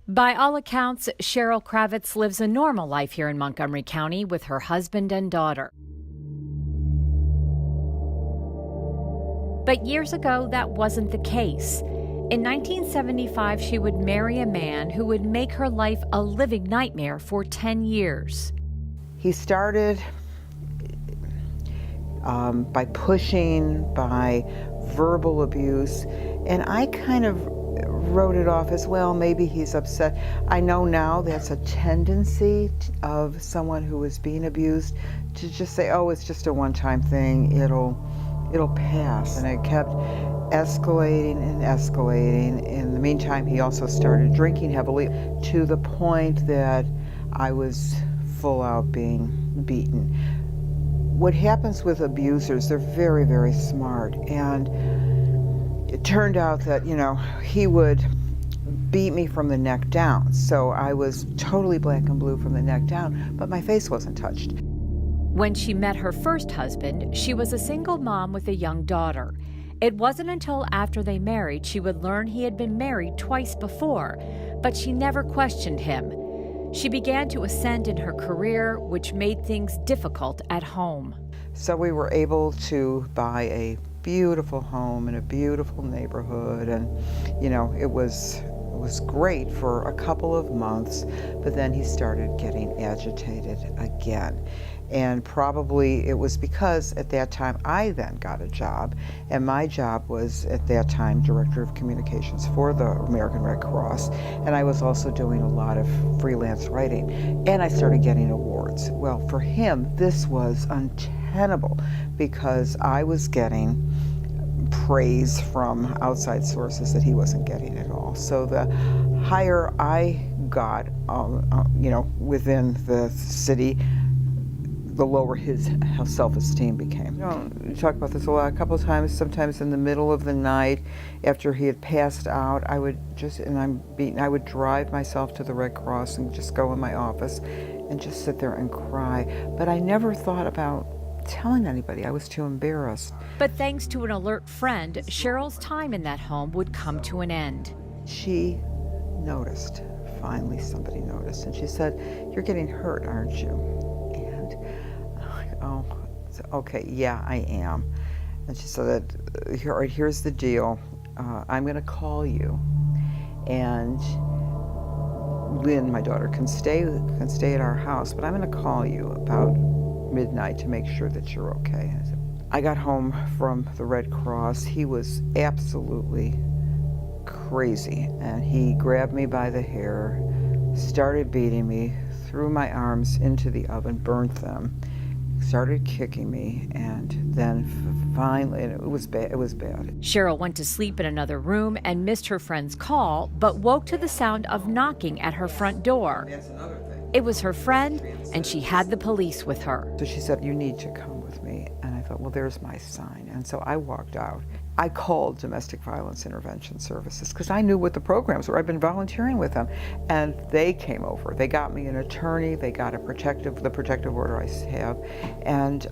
By all accounts, Cheryl Kravitz lives a normal life here in Montgomery County with her husband and daughter. But years ago, that wasn't the case. In 1975, she would marry a man who would make her life a living nightmare for 10 years. He started by pushing, by verbal abuse, and I kind of wrote it off as, well, maybe he's upset. I know now that's a tendency of someone who is being abused to just say, oh, it's just a one-time thing, it'll pass. And it kept escalating and escalating. In the meantime, he also started drinking heavily to the point that I was full out being beaten. What happens with abusers, they're very, very smart. And it turned out that, he would beat me from the neck down. So I was totally black and blue from the neck down, but my face wasn't touched. When she met her first husband, she was a single mom with a young daughter. It wasn't until after they married she would learn he had been married twice before, but she never questioned him. She began to ascend in her career, which made things difficult at home. So we were able to buy a beautiful home in a beautiful neighborhood, and it was great for a couple of months, but then he started getting agitated again. And probably it was because at that time I then got a job, and my job was at that time Director of Communications for the American Red Cross, and I was also doing a lot of freelance writing, and I started getting awards. Well, for him this was untenable because I was getting praise from outside sources that he wasn't getting at all. So the higher I got, within the city, the lower his self-esteem became. We talk about this a couple of times. Sometimes in the middle of the night, after he had passed out, I would I would drive myself to the Red Cross and just go in my office and just sit there and cry. But I never thought about telling anybody. I was too embarrassed. But thanks to an alert friend, Cheryl's time in that home would come to an end. She noticed. Finally, somebody noticed, and she said, "You're getting hurt, aren't you?" Oh, okay, yeah, I am. And she said, here's the deal. I'm going to call you, and Lynn, my daughter, can stay at our house, but I'm going to call you about midnight to make sure that you're okay. I got home from the Red Cross. He was absolutely crazy, and he grabbed me by the hair, started beating me, threw my arms into the oven, burnt them, started kicking me, and then finally, and it was bad. Cheryl went to sleep in another room and missed her friend's call, but woke to the sound of knocking at her front door. That's another thing. It was her friend, and she had the police with her. So she said, "You need to come with me." And I thought, well, there's my sign. And so I walked out. I called Domestic Violence Intervention Services because I knew what the programs were. I'd been volunteering with them. And they came over. They got me an attorney. They got the protective order I have. And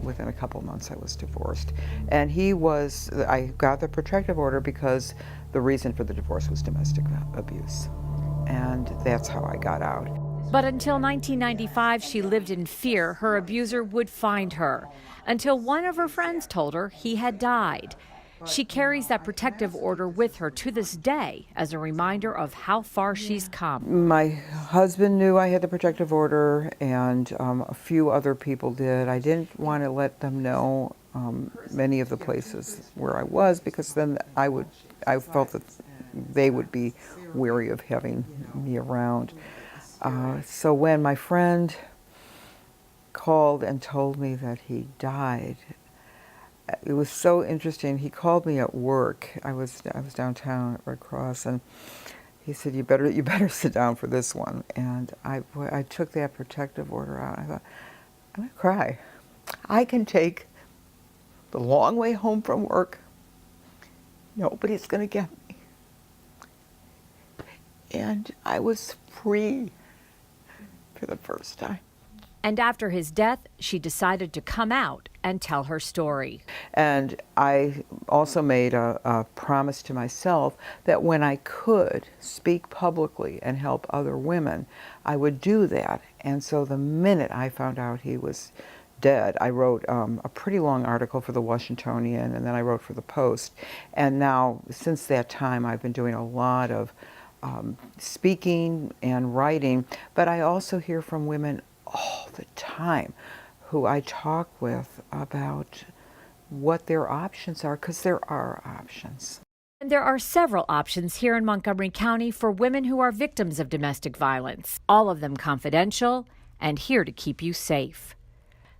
within a couple of months, I was divorced. And I got the protective order because the reason for the divorce was domestic abuse. And that's how I got out. But until 1995, she lived in fear her abuser would find her, until one of her friends told her he had died. She carries that protective order with her to this day as a reminder of how far she's come. My husband knew I had the protective order, and a few other people did. I didn't want to let them know many of the places where I was, because then I felt that they would be wary of having me around. So when my friend called and told me that he died, it was so interesting. He called me at work. I was downtown at Red Cross, and he said, "You better sit down for this one." And I took that protective order out. I thought, I'm gonna cry. I can take the long way home from work. Nobody's gonna get me. And I was free for the first time. And after his death, she decided to come out and tell her story. And I also made a promise to myself that when I could speak publicly and help other women, I would do that. And so the minute I found out he was dead, I wrote a pretty long article for the Washingtonian, and then I wrote for the Post. And now, since that time, I've been doing a lot of speaking and writing, but I also hear from women all the time who I talk with about what their options are, because there are options. And there are several options here in Montgomery County for women who are victims of domestic violence, all of them confidential and here to keep you safe.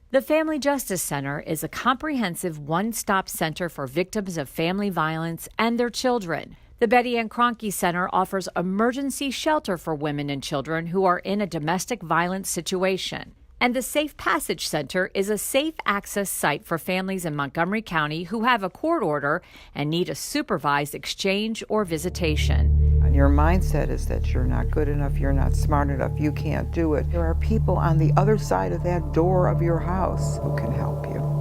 The Family Justice Center is a comprehensive one-stop center for victims of family violence and their children. The Betty Ann Kroenke Center offers emergency shelter for women and children who are in a domestic violence situation. And the Safe Passage Center is a safe access site for families in Montgomery County who have a court order and need a supervised exchange or visitation. And your mindset is that you're not good enough, you're not smart enough, you can't do it. There are people on the other side of that door of your house who can help you.